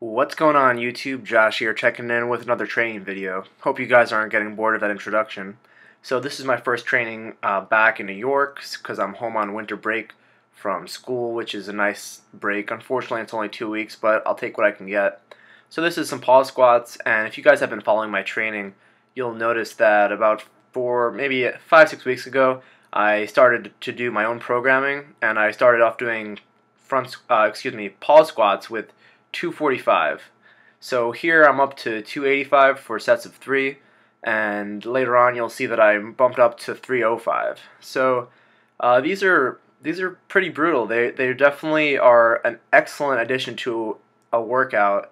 What's going on YouTube? Josh here checking in with another training video. Hope you guys aren't getting bored of that introduction. So this is my first training back in New York because I'm home on winter break from school, which is a nice break. Unfortunately it's only 2 weeks, but I'll take what I can get. So this is some pause squats, and if you guys have been following my training, you'll notice that about maybe 5-6 weeks ago I started to do my own programming, and I started off doing pause squats with 245. So here I'm up to 285 for sets of 3, and later on you'll see that I bumped up to 305. So these are pretty brutal. They definitely are an excellent addition to a workout,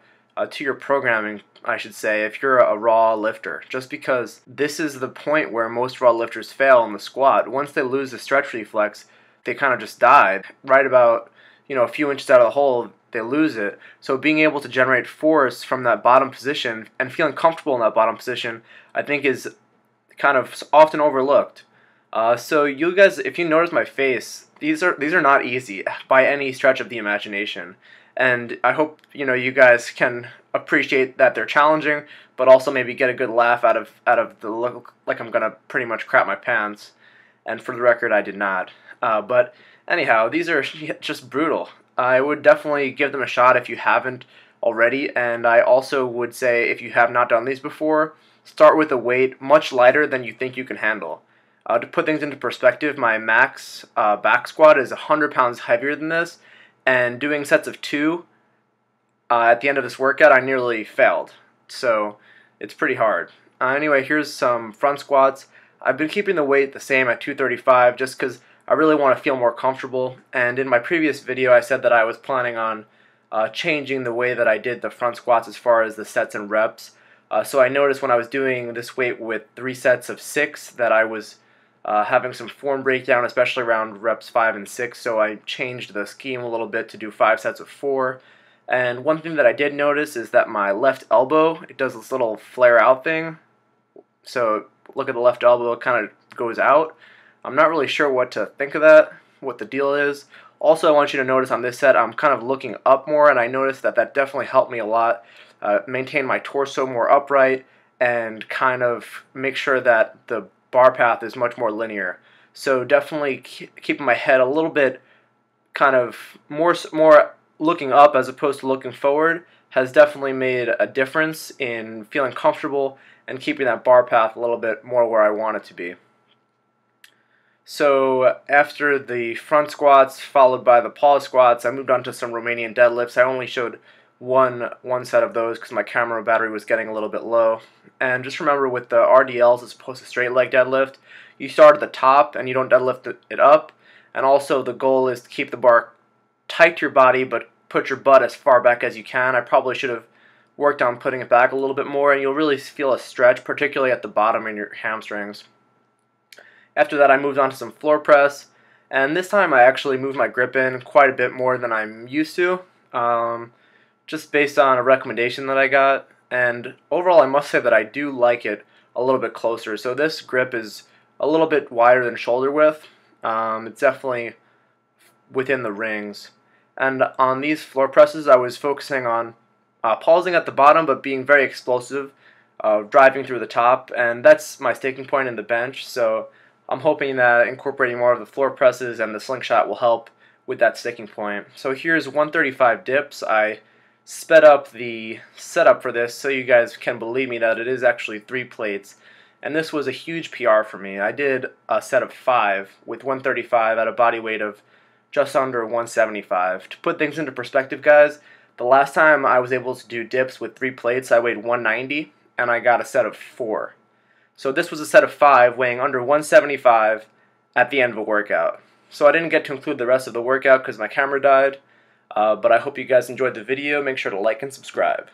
to your programming, I should say, if you're a raw lifter. Just because this is the point where most raw lifters fail in the squat. Once they lose the stretch reflex, they kind of just die. Right about a few inches out of the hole, they lose it. So being able to generate force from that bottom position and feeling comfortable in that bottom position, I think is kind of often overlooked. So you guys, if you notice my face, these are not easy by any stretch of the imagination. And I hope you guys can appreciate that they're challenging, but also maybe get a good laugh out of the look like I'm gonna pretty much crap my pants. And for the record, I did not. But anyhow, these are just brutal. I would definitely give them a shot if you haven't already, and I also would say if you have not done these before, start with a weight much lighter than you think you can handle. To put things into perspective, my max back squat is 100 pounds heavier than this, and doing sets of 2 at the end of this workout, I nearly failed. So it's pretty hard. Anyway, here's some front squats. I've been keeping the weight the same at 235 just because I really want to feel more comfortable, and in my previous video I said that I was planning on changing the way that I did the front squats as far as the sets and reps. So I noticed when I was doing this weight with 3 sets of 6 that I was having some form breakdown, especially around reps 5 and 6, so I changed the scheme a little bit to do 5 sets of 4. And one thing that I did notice is that my left elbow, it does this little flare out thing. So look at the left elbow, it kind of goes out. I'm not really sure what to think of that, what the deal is. Also, I want you to notice on this set, I'm kind of looking up more, and I noticed that that definitely helped me a lot maintain my torso more upright and kind of make sure that the bar path is much more linear. So definitely keeping my head a little bit kind of more looking up as opposed to looking forward has definitely made a difference in feeling comfortable and keeping that bar path a little bit more where I want it to be. So after the front squats followed by the pause squats, I moved on to some Romanian deadlifts. I only showed one set of those because my camera battery was getting a little bit low. And just remember, with the RDLs as opposed to straight leg deadlift, you start at the top and you don't deadlift it up. And also the goal is to keep the bar tight to your body but put your butt as far back as you can. I probably should have worked on putting it back a little bit more, and you'll really feel a stretch, particularly at the bottom in your hamstrings. After that, I moved on to some floor press, and this time I actually moved my grip in quite a bit more than I'm used to, just based on a recommendation that I got. And overall, I must say that I do like it a little bit closer. So this grip is a little bit wider than shoulder width. It's definitely within the rings. And on these floor presses, I was focusing on pausing at the bottom, but being very explosive, driving through the top, and that's my sticking point in the bench. So I'm hoping that incorporating more of the floor presses and the slingshot will help with that sticking point. So here's 135 dips. I sped up the setup for this so you guys can believe me that it is actually 3 plates. And this was a huge PR for me. I did a set of 5 with 135 at a body weight of just under 175. To put things into perspective, guys, the last time I was able to do dips with 3 plates, I weighed 190 and I got a set of 4. So this was a set of 5 weighing under 175 at the end of a workout. So I didn't get to include the rest of the workout because my camera died, but I hope you guys enjoyed the video. Make sure to like and subscribe.